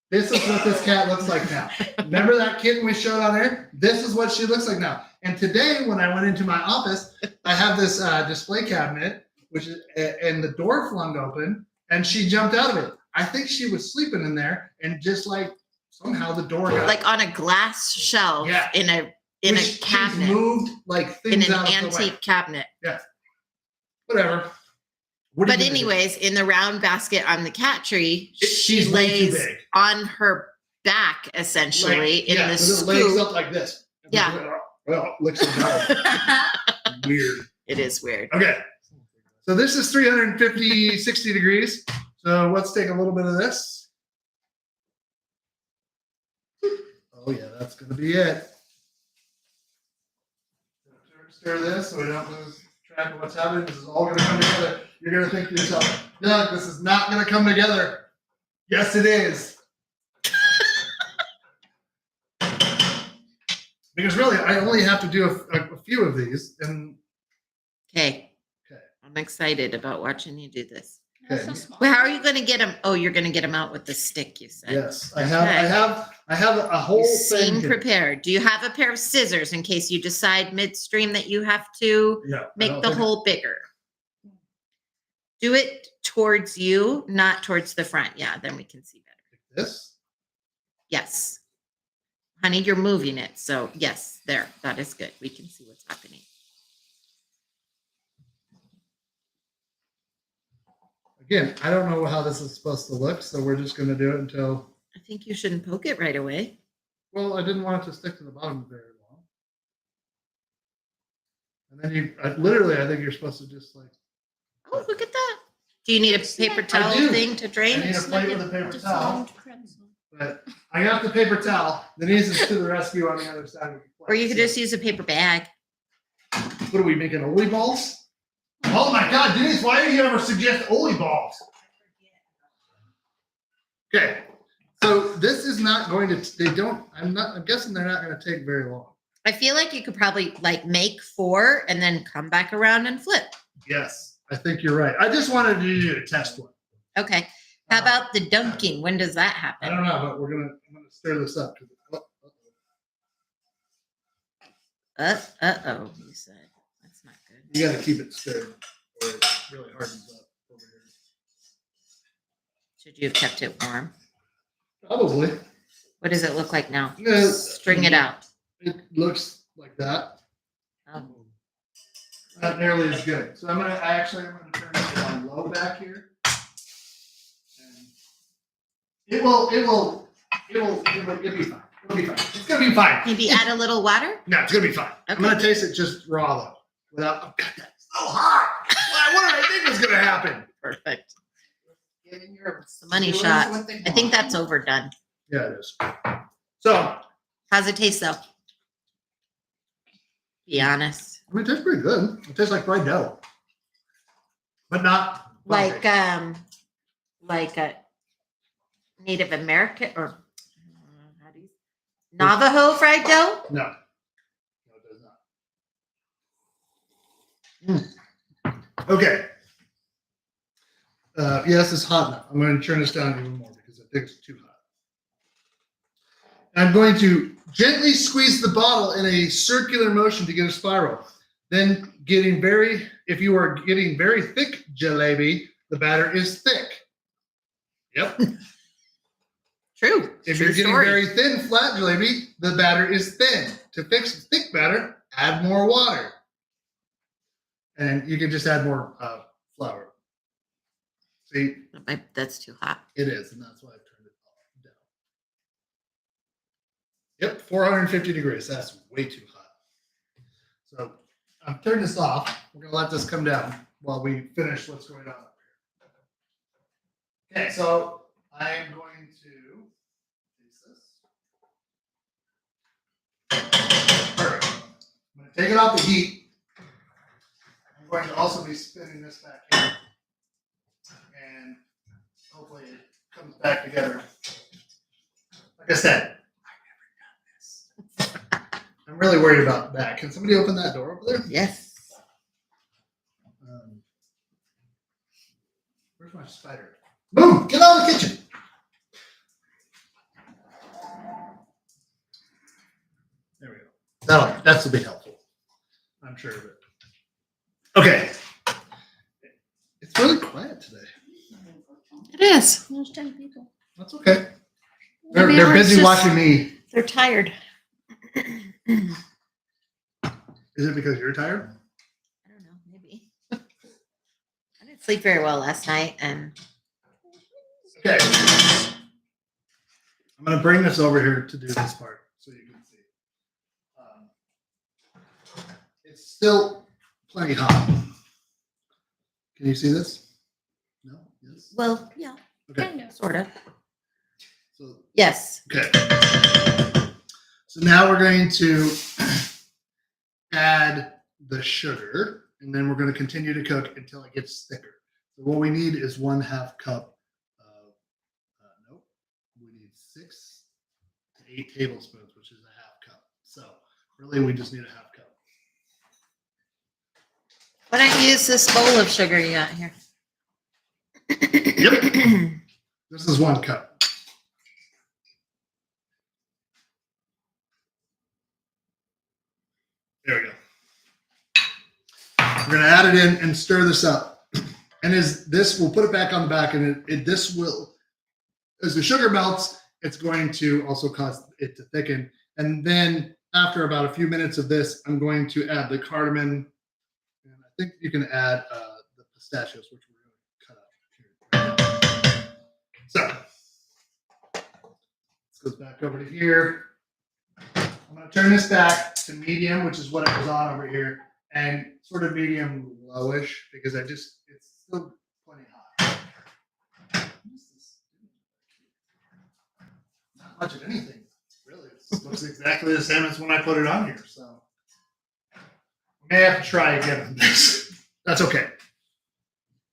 this is what this cat looks like now. Remember that kitten we showed on there? This is what she looks like now. And today, when I went into my office, I have this display cabinet, and the door flung open, and she jumped out of it. I think she was sleeping in there, and just like somehow the door got Like on a glass shelf in a she's cabinet. moved like In things an out of the way. antique cabinet. Whatever. What are But you gonna do? anyways, in the round basket on the cat tree, she She's way too lays big. on her back essentially Like, in yeah, the with her legs scoop. up like this. Yeah. Well, licks the dog. Weird. It is weird. Okay. So this is 350, 60 degrees. So let's take a little bit of this. Oh yeah, that's gonna be it. Stir this so we don't lose track of what's happening. This is all gonna come together. You're gonna think to yourself, Doug, this is not gonna come together. Yes, it is. Because really, I only have to do a few of these, and Okay. Okay. I'm excited about watching you do this. That's Okay. so small. Well, how are you going to get them? Oh, you're going to get them out with the stick, you said. yes, I have a whole You thing. seem here. prepared. Do you have a pair of scissors in case you decide midstream that you have to No, I make don't the think- hole bigger? Do it towards you, not towards the front. Yeah, then we can see better. This. Yes. Honey, you're moving it. So yes, there. That is good. We can see what's happening. Again, I don't know how this is supposed to look, so we're just going to do it until. I think you shouldn't poke it right away. Well, I didn't want it to stick to the bottom very long. And then I think you're supposed to just like. Oh, look at that. Do you need a paper towel do. thing to drain? I need a plate with a paper towel, Deformed pretzel. but I got the paper towel. Denise is to the rescue on the other side of the plate. Or you could just use a paper bag. What are we making, Oli balls? Oh my God, Denise, why do you ever suggest Oli balls? Okay, so this is not going to. I'm guessing they're not going to take very long. I feel like you could probably like make 4 and then come back around and flip. Yes, I think you're right. I just wanted to do a test one. Okay. How about the dunking? When does that I happen? don't know, but I'm gonna stir this up. Uh-oh, you said. That's not good. You got to keep it stirred, or it really hardens up over here. Should you have kept it warm? Probably. What does it look like now? Yeah. String it out. It looks like that. Oh. Not nearly as good. So I'm gonna turn it on low back here. And it'll be fine. It'll be fine. It's gonna be fine. Maybe add a little water? No, it's gonna be fine. I'm Okay. gonna taste it just raw though. Without, oh God, that's so hot. What did I think was gonna happen? Perfect. Giving your money shot. I think that's overdone. Yeah, it is. So How's it taste though? Be honest. I mean, it tastes pretty good. It tastes like fried dough, but not Like a Native American or how do you Navajo fried dough? No, it does not. Okay. Yes, it's hot now. I'm going to turn this down even more because I think it's too hot. I'm going to gently squeeze the bottle in a circular motion to get a spiral. Then if you are getting very thick jalebi, the batter is thick. Yep. True. If True you're getting story. very thin, flat jalebi, the batter is thin. To fix thick batter, add more water. And you can just add more flour. See, That's too hot. it is, and that's why I've turned it down. Yep, 450 degrees. That's way too hot. So I've turned this off. We're going to let this come down while we finish what's going on up here. Okay, so I am going to taste this. Perfect. I'm going to take it off the heat. I'm going to also be spinning this back here. And hopefully it comes back together. Like I said, I've never done this. I'm really worried about that. Can somebody open that door over there? Yes. Where's my spider? Boom! Get out of the kitchen. There we go. That's will be helpful. I'm sure of it. Okay. It's really quiet today. It is. There's 10 people. That's okay. Maybe They're it's busy just- watching me. They're tired. Is it because you're tired? I don't know, maybe. I didn't sleep very well last night, and Okay. I'm going to bring this over here to do this part so you can see. It's still plenty hot. Can you see this? No? Yes? well, yeah, Okay. Kind of. sort of. So, Yes. okay. So now we're going to add the sugar, and then we're going to continue to cook until it gets thicker. So what we need is 1/2 cup of, nope, we need 6 to 8 tablespoons, which is 1/2 cup. So really we just need 1/2 cup. Why don't you use this bowl of sugar you got here? Yep. This is 1 cup. There we go. We're going to add it in and stir this up. And we'll put it back on the back, and this will, as the sugar melts, it's going to also cause it to thicken. And then after about a few minutes of this, I'm going to add the cardamom, and I think you can add the pistachios, which we're going to cut up here. So this goes back over to here. I'm going to turn this back to medium, which is what it was on over here, and sort of medium lowish because it's still plenty hot. Not much of anything, really. It looks exactly the same as when I put it on here. So we may have to try again on this. That's okay.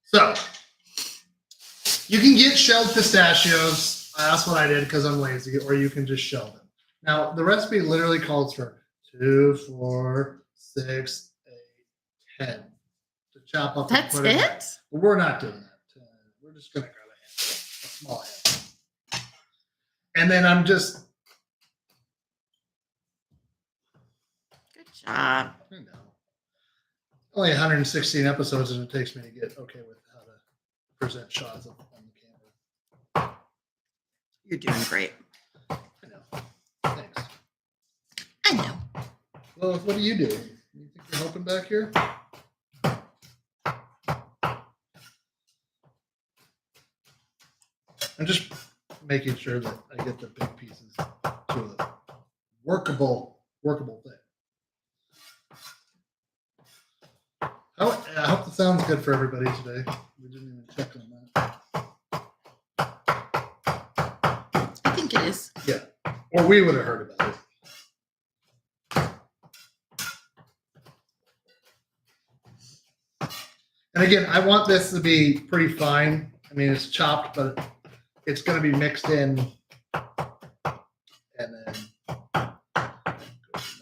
So you can get shelled pistachios. That's what I did because I'm lazy, or you can just shell them. Now, the recipe literally calls for 2, 4, 6, 8, 10 to chop up. That's and put in there. it? But we're not doing that. We're just going to grab a small handful. And then I'm just, Good job. only 116 episodes, and it takes me to get okay with how to present shots on the camera. You're doing great. I know. Thanks. I know. Well, what are you doing? You think you're helping back here? I'm just making sure that I get the big pieces to a workable thing. I hope the sound's good for everybody today. We didn't even check on that. I think it is. Yeah. Or we would have heard about it. And again, I want this to be pretty fine. I mean, it's chopped, but it's going to be mixed in. And then go from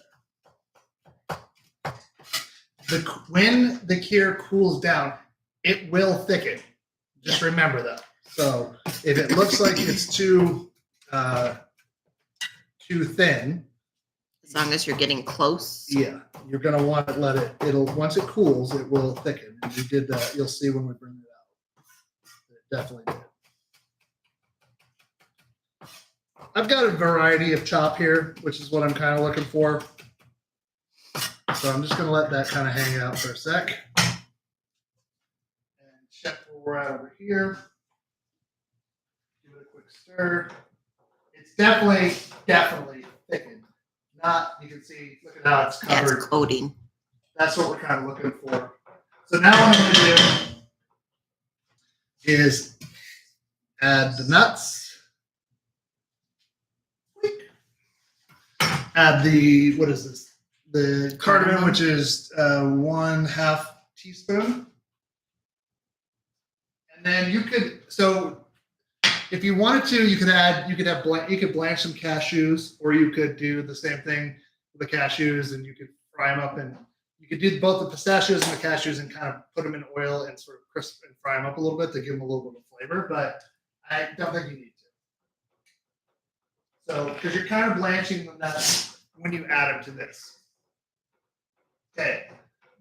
there. When the Kheer cools down, it will thicken. Just remember that. So if it looks like it's too thin, As long as you're getting close. yeah, you're gonna want to let it. It'll once it cools, it will thicken. And we did that. You'll see when we bring it out. It definitely did. I've got a variety of chop here, which is what I'm kind of looking for. So I'm just gonna let that kind of hang out for a sec. And check where we're at over here. Give it a quick stir. It's definitely thickened. Not, you can see, look at how it's Yeah, covered. it's coating. That's what we're kind of looking for. So now what I'm going to do is add the nuts. Add the, what is this? The cardamom, which is 1/2 teaspoon. And then you could, so if you wanted to, you could blanch some cashews, or you could do the same thing with the cashews, and you could fry them up, and you could do both the pistachios and the cashews and kind of put them in oil and sort of crisp and fry them up a little bit to give them a little bit of flavor. But I don't think you need to. So, because you're kind of blanching the nuts when you add them to this. Okay,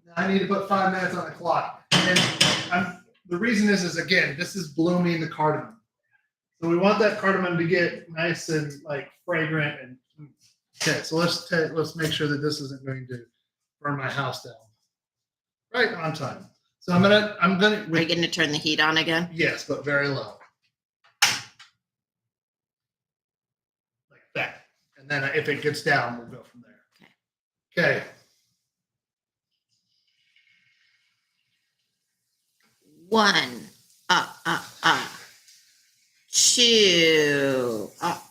now I need to put 5 minutes on the clock. And the reason is again, this is blooming the cardamom. So we want that cardamom to get nice and like fragrant and okay. So let's make sure that this isn't going to burn my house down. Right on time. So I'm gonna Are you going to turn the heat on again? yes, but very low, like that. And then if it gets down, we'll go from there. Okay. One. Two. Well,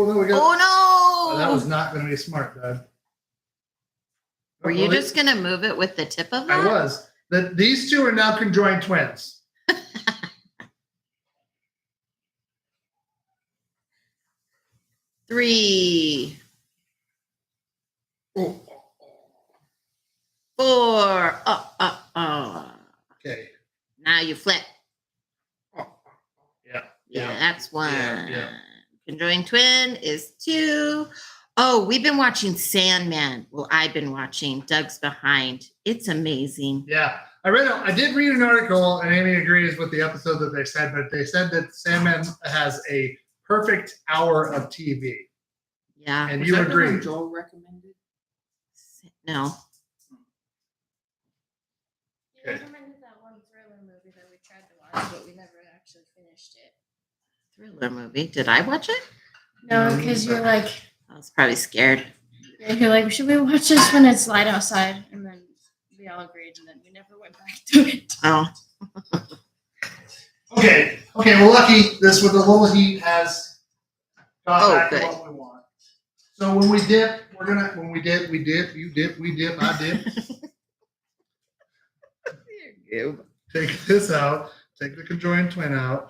then we got, Oh no! that was not going to be smart, Dad. Were you just going to move it with the tip of I that? was. These two are now conjoined twins. 3, Oh. 4. Okay. Now you flip. Yeah. Yeah, that's 1. Yeah. Conjoined twin is 2. Oh, we've been watching Sandman. Well, I've been watching. Doug's behind. It's amazing. Yeah. I did read an article, and Amy agrees with the episode that they said, but they said that Sandman has a perfect hour of TV. Yeah. And Was you that the agree. one Joel recommended? No. You recommended that one thriller movie that we tried to watch, but we never actually finished it. Thriller movie. Did I watch it? No, because you're like, I was probably scared. you're like, should we watch this when it's light outside? And then we all agreed, and then we never went back to it. Oh. Okay. Well, lucky this with a little heat has got back good. to what we want. So when we dip, we dip, you dip, we dip, I dip. Take this out. Take the conjoined twin out.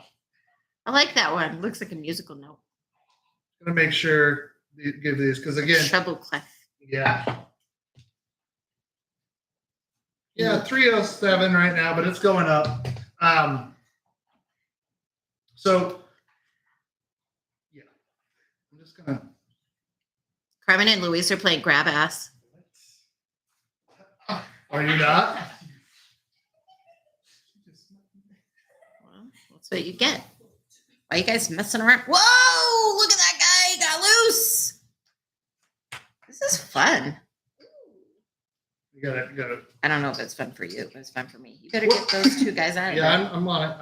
I like that one. Looks like a musical note. Gonna make sure give these because again, Treble clef. yeah. Yeah, 307 right now, but it's going up. So yeah, I'm just gonna. Carmen and Luis are playing grab ass. Are you not? Well, that's what you get. Why are you guys messing around? Whoa! Look at that guy. He got loose. This is fun. You got it. I don't know if it's fun for you, but it's fun for me. You better get those 2 guys out of there. Yeah, I'm on it.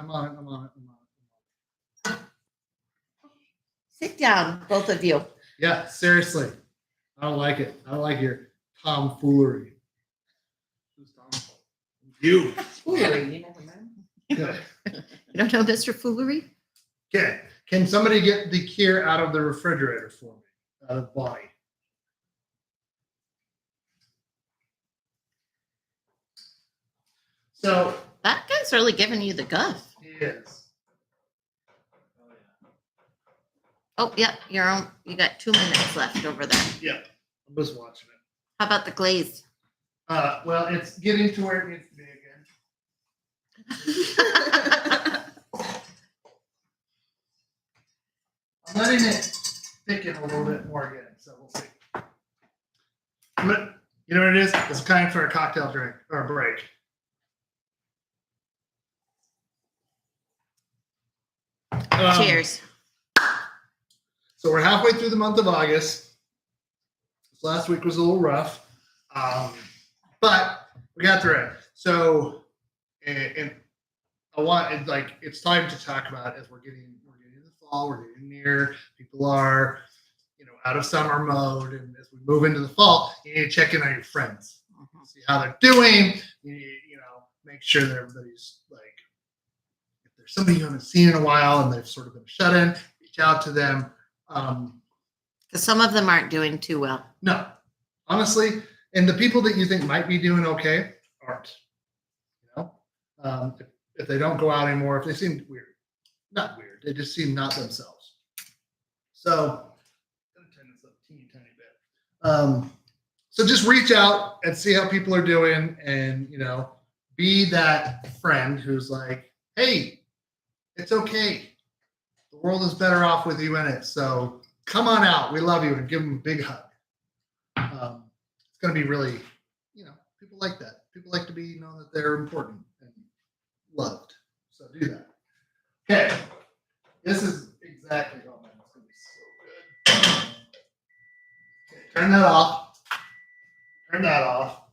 Sit down, both of you. Yeah, seriously. I don't like it. I don't like your tomfoolery. Who's Tom? You. Foolery, you never know. Good. You don't know Mr. Foolery? Okay. Can somebody get the Kheer out of the refrigerator for me? Out of the body. So That guy's really giving you the guff. he is. Oh, yeah, you got 2 minutes left over there. Yeah, I'm just watching it. How about the glazed? Well, it's getting to where it needs to be again. I'm letting it thicken a little bit more again, so we'll see. But you know what it is? It's time for a cocktail drink or a break. Cheers. So we're halfway through the month of August. This last week was a little rough, but we got through it. So, and it's time to talk about as we're getting to the fall. We're getting near. People are, out of summer mode, and as we move into the fall, you need to check in on your friends, see how they're doing. You need, make sure that everybody's like, if there's somebody you haven't seen in a while and they've sort of been shut in, reach out to them. Because some of them aren't doing too well. No, honestly, and the people that you think might be doing okay aren't. If they don't go out anymore, if they seem weird, not weird, they just seem not themselves. So, I'm gonna turn this up a teeny tiny bit. So just reach out and see how people are doing, and be that friend who's like, hey, it's okay. The world is better off with you in it. So come on out. We love you, and give them a big hug. It's going to be really, people like that. People like to be know that they're important and loved. So do that. Okay. This is exactly how man. It's going to be so good. Okay, turn that off. Turn that off.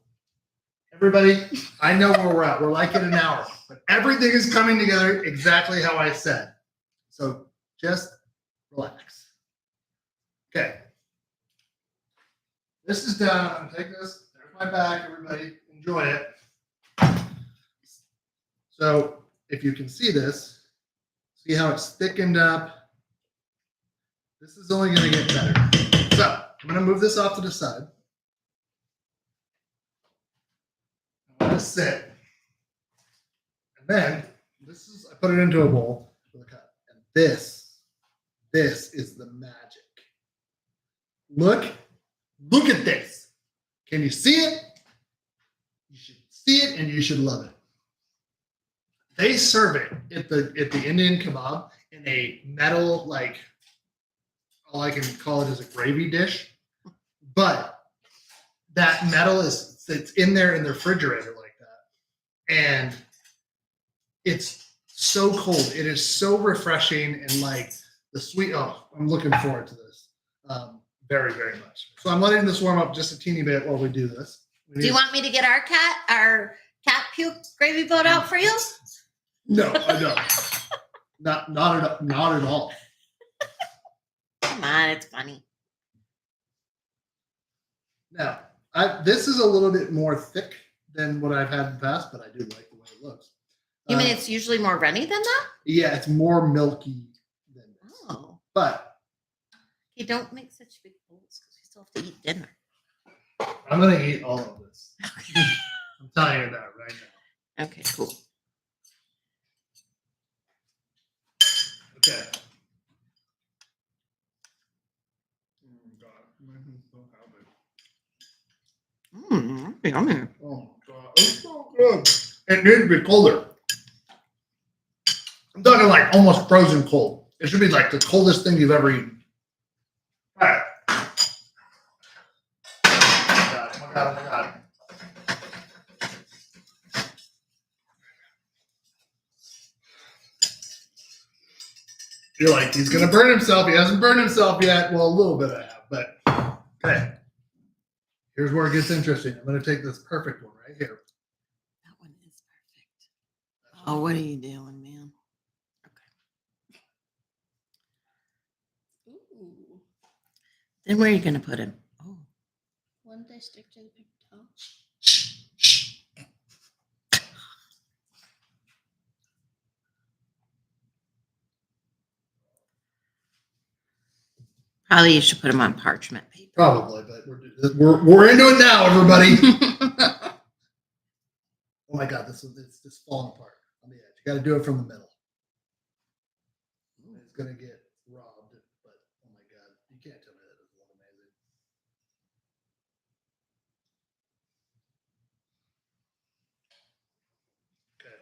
Everybody, I know where we're at. We're like in an hour, but everything is coming together exactly how I said. So just relax. Okay. This is done. I'm gonna take this. There's my bag, everybody. Enjoy it. So if you can see this, see how it's thickened up. This is only gonna get better. So I'm gonna move this off to the side. I'm gonna sit. And then I put it into a bowl with a cup. And this is the magic. Look at this. Can you see it? You should see it and you should love it. They serve it at the Indian kebab in a metal, like, all I can call it is a gravy dish. But that metal sits in there in the refrigerator like that. And it's so cold. It is so refreshing, and like the sweet, I'm looking forward to this. Very, very much. So I'm letting this warm up just a teeny bit while we do this. Do you want me to get our cat puke gravy boat out for you? No, I don't. Not at all. Come on, it's funny. Now, this is a little bit more thick than what I've had in the past, but I do like the way it looks. You mean it's usually more runny than that? Yeah, it's more milky than this. Oh. But You don't make such big bowls because we still have to eat dinner. I'm going to eat all of this. Okay. I'm telling you that right now. Okay, cool. Okay. Oh, God. Yummy. Oh, God. It's so good. It needs to be colder. I'm talking like almost frozen cold. It should be like the coldest thing you've ever eaten. All right. Oh, God. You're like, he's going to burn himself. He hasn't burned himself yet. Well, a little bit I have, but okay. Here's where it gets interesting. I'm going to take this perfect one right here. That one is perfect. Oh, what are you doing, man? Okay. Ooh. Then where are you going to put him? Oh. Wouldn't they stick to the paper towel? Probably you should put him on parchment paper. Probably, but we're into it now, everybody. Oh my God, it's just falling apart on the edge. You got to do it from the middle. It's gonna get robbed, but oh my God, you can't tell me that doesn't look amazing. Okay.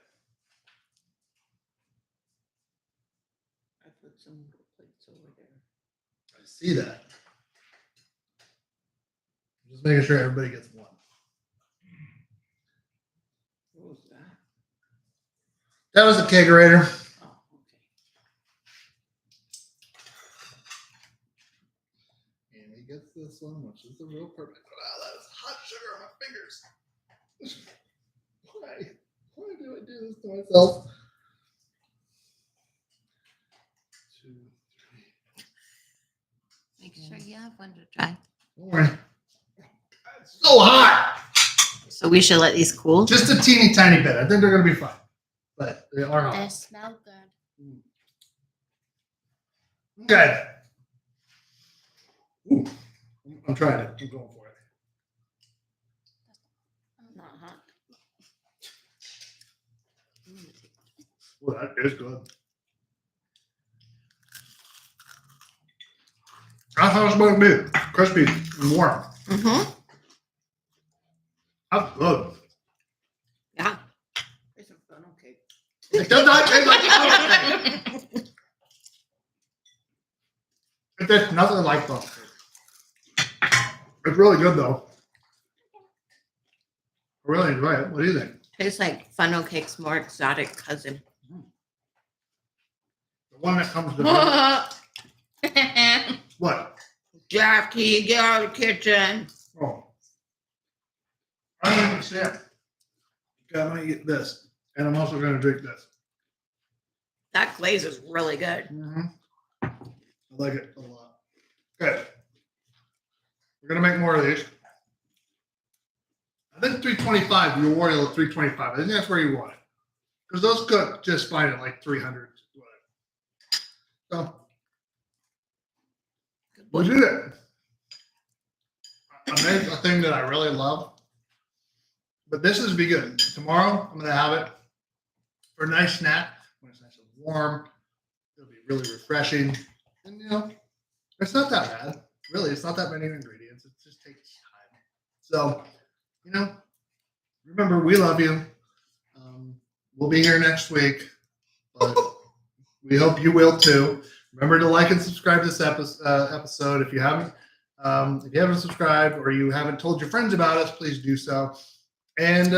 I put some little plates over there. I see that. Just making sure everybody gets one. What was that? That was the kegerator. Oh, okay. And he gets this one, which is the real perfect. Wow, that is hot sugar on my fingers. Why? Why do I do this to myself? 2, 3. Make sure you have one to try. Don't worry. It's so hot. So we should let these cool. Just a teeny tiny bit. I think they're gonna be fine, but they are They hot. smell good. Okay. Ooh, I'm trying it. I'm going for it. Not hot. Well, that is good. That's how it's supposed to be. Crispy and warm. Mm-hmm. That's good. Yeah. It's a funnel cake. It does not taste like funnel cake. It tastes nothing like funnel cake. It's really good though. I really enjoy it. What do you think? Tastes like funnel cake's more exotic cousin. The one that comes to what? Jackie, get out of the kitchen. Oh. I don't even see it. Okay, I'm gonna eat this. And I'm also gonna drink this. That glaze is really good. I like it a lot. Okay. We're gonna make more of these. I think 325, your Oreo 325. I think that's where you want it. Because those cook just fine at like 300. So we did it. I made a thing that I really love. But this is be good. Tomorrow I'm gonna have it for a nice snack when it's nice and warm. It'll be really refreshing. And you know, it's not that bad. Really, it's not that many ingredients. It just takes time. So, you know, remember, we love you. We'll be here next week, but we hope you will too. Remember to like and subscribe to this episode. If you haven't subscribed or you haven't told your friends about us, please do so. And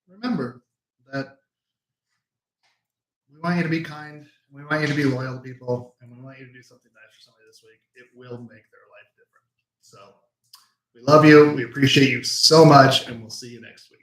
remember that we want you to be kind. We want you to be loyal to people, and we want you to do something nice for somebody this week. It will make their life different. So we love you. We appreciate you so much, and we'll see you next week.